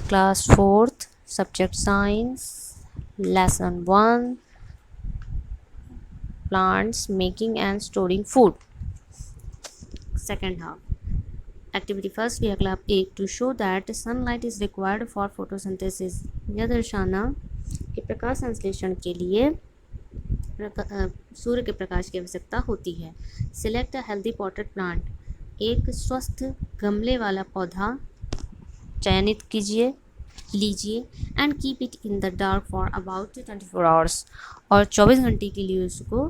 Class 4th, Subject Science, Lesson 1, Plants Making and Storing Food. Second half. Activity first, क्रियाकलाप 1, to show that sunlight is required for photosynthesis. यह दर्शाना कि प्रकाश संश्लेषण के लिए सूर्य के प्रकाश की आवश्यकता होती है. Select a healthy potted plant. एक स्वस्थ गमले वाला पौधा चयनित लीजिए and keep it in the dark for about 24 hours. और 24 घंटे के लिए उसको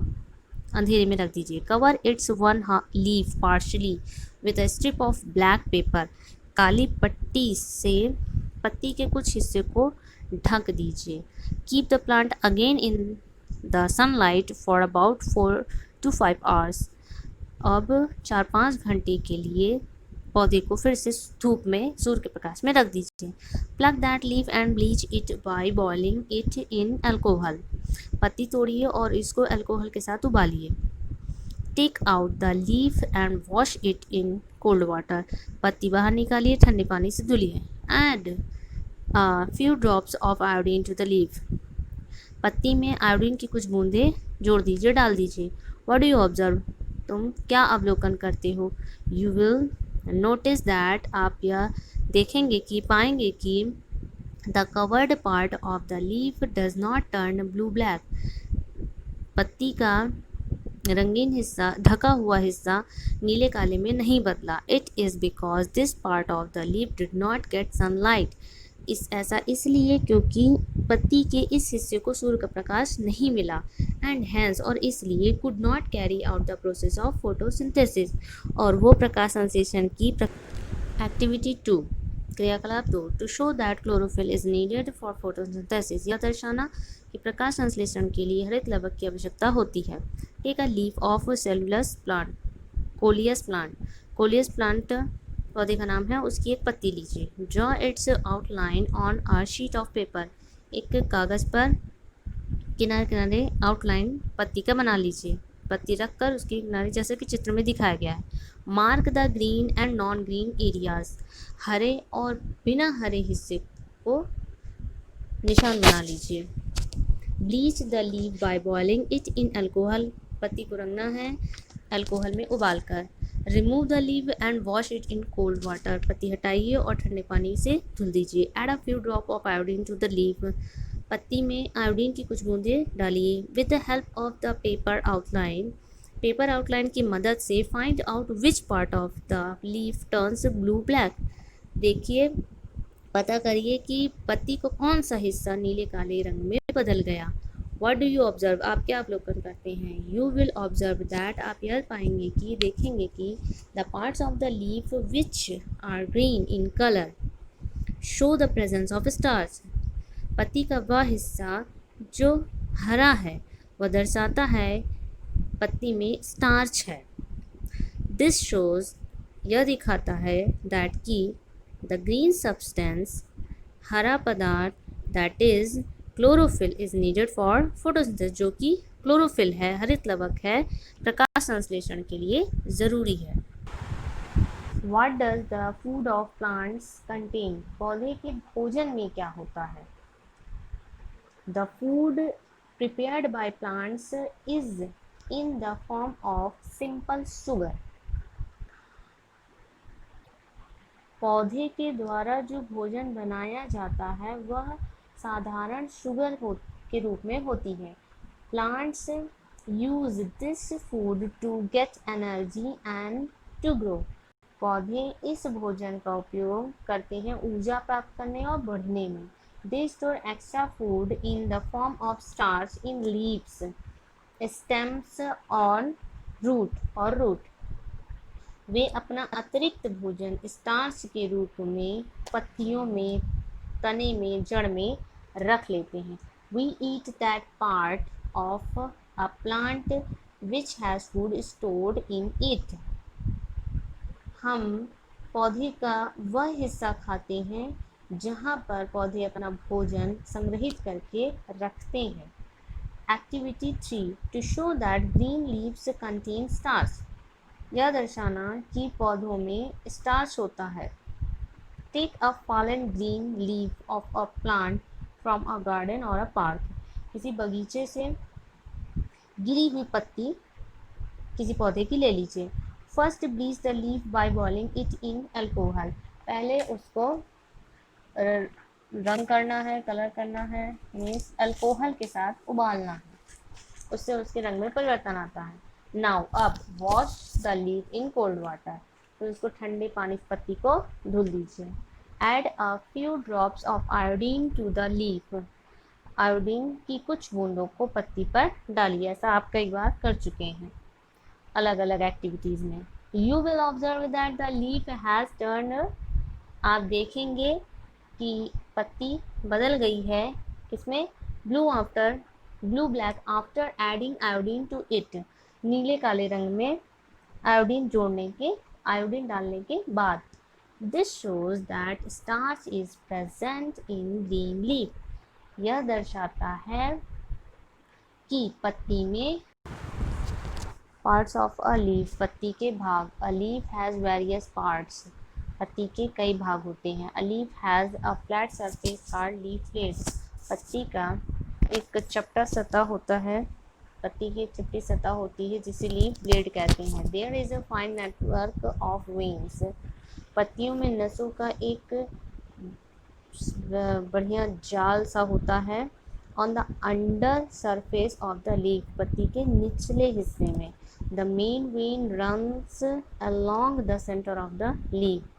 अंधेरे में रख दीजिए. Cover it's one leaf partially with a strip of black paper. काली पट्टी से पत्ती के कुछ हिस्से को ढक दीजिए. Keep the plant again in the sunlight for about 4 to 5 hours. अब 4-5 घंटे के लिए पौधे को फिर से धूप में सूर्य के प्रकाश में रख दीजिए. Pluck that leaf and bleach it by boiling it in alcohol. पत्ती तोड़िए और इसको अल्कोहल के साथ उबालिए. Take out the leaf and wash it in cold water. पत्ती बाहर निकालिए, ठंडे पानी से धुलिए. Add few drops of iodine to the leaf. पत्ती में आयोडीन की कुछ बूंदें जोड़ दीजिए, डाल दीजिए. What do you observe. तुम क्या अवलोकन करते हो. You will notice that. आप यह देखेंगे कि पाएंगे कि the covered part of the leaf does not turn blue black. पत्ती का रंगीन हिस्सा, ढका हुआ हिस्सा नीले काले में नहीं बदला. It is because this part of the leaf did not gate sunlight. ऐसा इसलिए क्योंकि पत्ती के इस हिस्से को सूर्य का प्रकाश नहीं मिला. एंड हैंस, और इसलिए could not carry out the process of photosynthesis, और वो प्रकाश संश्लेषण की. एक्टिविटी 2, क्रियाकलाप 2, to show that chlorophyll is needed for photosynthesis. यह दर्शाना कि प्रकाश संश्लेषण के लिए हरित लवक की आवश्यकता होती है. Take a leaf of coleus plant. Coleus plant. Coleus plant पौधे का नाम है. उसकी एक पत्ती लीजिए. Draw its outline on a sheet of paper. एक कागज़ पर किनारे किनारे आउटलाइन पत्ती का बना लीजिए. पत्ती रखकर उसके किनारे जैसे कि चित्र में दिखाया गया है. Mark the green and non green areas. हरे और बिना हरे हिस्से को निशान बना लीजिए. Bleach the leaf by boiling it in alcohol. पत्ती को रंगना है अल्कोहल में उबालकर. Remove the leaf and wash it in cold water. पत्ती हटाइए और ठंडे पानी से धुल दीजिए. Add a few drop of iodine to the leaf. पत्ती में आयोडीन की कुछ बूंदें डालिए. With the help of the paper outline. Paper outline की मदद से find out which part of the leaf turns blue black. देखिए, पता करिए कि पत्ती को कौन सा हिस्सा नीले काले रंग में बदल गया. What do you observe. आप क्या अवलोकन करते हैं. You will observe that. आप यह पाएंगे कि देखेंगे कि the parts of the leaf which are green in colour show the presence of starch. पत्ती का वह हिस्सा जो हरा है वह दर्शाता है पत्ती में स्टार्च है. दिस शोज, यह दिखाता है दैट कि द ग्रीन सब्सटेंस, हरा पदार्थ, that is chlorophyll is needed for photosynthesis, जो कि क्लोरोफिल है, हरित लवक है, प्रकाश संश्लेषण के लिए ज़रूरी है. What does the food of plants contain. पौधे के भोजन में क्या होता है. The food prepared by plants is in the form of simple sugar. पौधे के द्वारा जो भोजन बनाया जाता है वह साधारण शुगर के रूप में होती है. Plants use this food to get energy and to grow. पौधे इस भोजन का उपयोग करते हैं ऊर्जा प्राप्त करने और बढ़ने में. They store extra food in the form of starch in leaves, stems और रूट. वे अपना अतिरिक्त भोजन स्टार्च के रूप में पत्तियों में, तने में, जड़ में रख लेते हैं. We eat that part of a plant which has food stored in it. हम पौधे का वह हिस्सा खाते हैं जहाँ पर पौधे अपना भोजन संग्रहित करके रखते हैं. Activity 3, to show that green leaves contain starch. यह दर्शाना कि पौधों में स्टार्च होता है. Take a fallen green leaf of a plant from a garden और अ पार्क। किसी बगीचे से गिरी हुई पत्ती किसी पौधे की ले लीजिए। First bleach the leaf by boiling it in alcohol. पहले उसको रंग करना है, कलर करना है, मीन्स अल्कोहल के साथ उबालना है, उससे उसके रंग में परिवर्तन आता है। नाउ अब wash the leaf in cold water. तो उसको ठंडे पानी से पत्ती को धुल दीजिए। Add a few drops of iodine to the leaf. Iodine की कुछ बूंदों को पत्ती पर डालिए। ऐसा आप कई बार कर चुके हैं अलग अलग एक्टिविटीज़ में। You will observe that the leaf has turn. आप देखेंगे कि पत्ती बदल गई है किसमें, blue black after adding iodine to it. नीले काले रंग में आयोडीन डालने के बाद। This shows that starch is present in green leaf. यह दर्शाता है कि पत्ती में पार्ट्स ऑफ अ लीफ, पत्ती के भाग। A leaf has various parts. पत्ती के कई भाग होते हैं। A leaf has a flat surface called leaf plate. पत्ती का एक चपटा सतह होता है, पत्ती की एक चपटी सतह होती है जिसे लीफ ब्लेड कहते हैं। There is a fine network of veins. पत्तियों में नसों का एक बढ़िया जाल सा होता है। On the under surface of the leaf. पत्ती के निचले हिस्से में। The main vein runs along the centre of the leaf.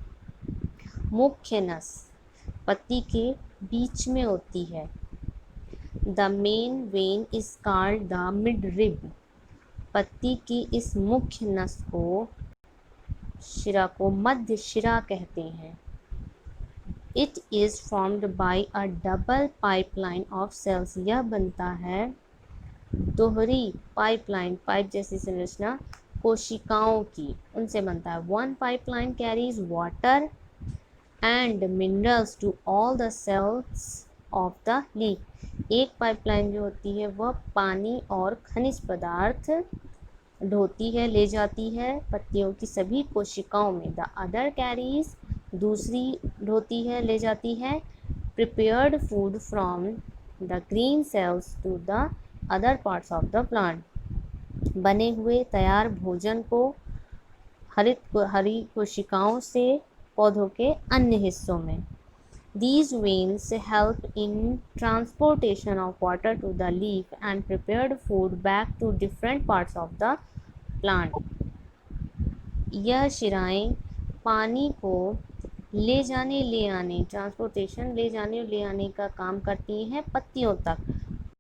मुख्य नस पत्ती के बीच में होती है। The main vein is called the mid rib. पत्ती की इस मुख्य नस को, शिरा को मध्य शिरा कहते हैं। It is formed by a double pipeline of cells. यह बनता है दोहरी पाइपलाइन, पाइप जैसी संरचना कोशिकाओं की, उनसे बनता है। One pipeline carries water and minerals to all the cells of the leaf. एक पाइपलाइन जो होती है वह पानी और खनिज पदार्थ ढोती है, ले जाती है पत्तियों की सभी कोशिकाओं में। द अदर कैरीज, दूसरी ढोती है, ले जाती है prepared food from the green cells to the other parts of the plant. बने हुए तैयार भोजन को हरी कोशिकाओं से पौधों के अन्य हिस्सों में। These veins help in transportation of water to the leaf and prepared food back to different parts of the plant. यह शिराएं पानी को ले आने ट्रांसपोर्टेशन, ले जाने और ले आने का काम करती हैं पत्तियों तक,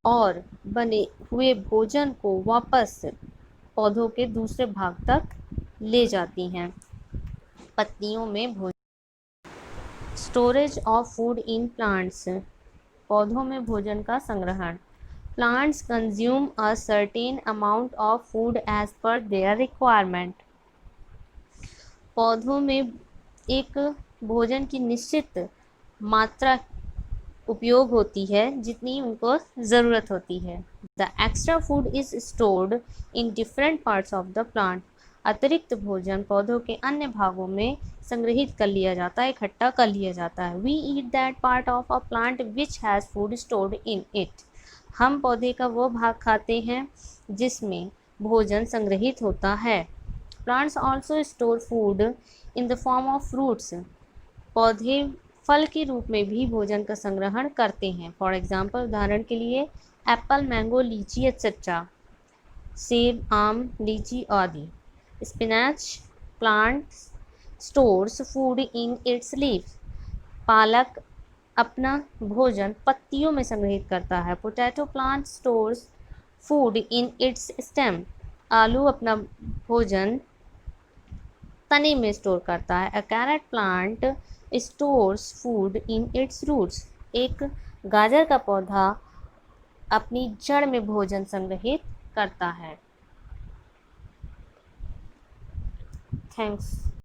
और बने हुए भोजन को वापस पौधों के दूसरे भाग तक ले जाती हैं। पत्तियों में भोजन। Storage of food in plants. पौधों में भोजन का संग्रहण। Plants consume a certain amount of food as per their requirement. पौधों में एक भोजन की निश्चित मात्रा उपयोग होती है जितनी उनको ज़रूरत होती है। The extra food is stored in different parts of the plant. अतिरिक्त भोजन पौधों के अन्य भागों में संग्रहित कर लिया जाता है, इकट्ठा कर लिया जाता है। We eat that part of a plant which has food stored in it. हम पौधे का वो भाग खाते हैं जिसमें भोजन संग्रहित होता है। Plants also store food in the form of fruits. पौधे फल के रूप में भी भोजन का संग्रहण करते हैं। फॉर एग्जाम्पल, उदाहरण के लिए एप्पल, मैंगो, लीची एक्सेट्रा, सेब, आम, लीची आदि। Spinach plant stores food in its leaves. पालक अपना भोजन पत्तियों में संग्रहित करता है। Potato plant stores food in its stem. आलू अपना भोजन तने में स्टोर करता है। A carrot plant stores food in its roots. एक गाजर का पौधा अपनी जड़ में भोजन संग्रहित करता है। थैंक्स।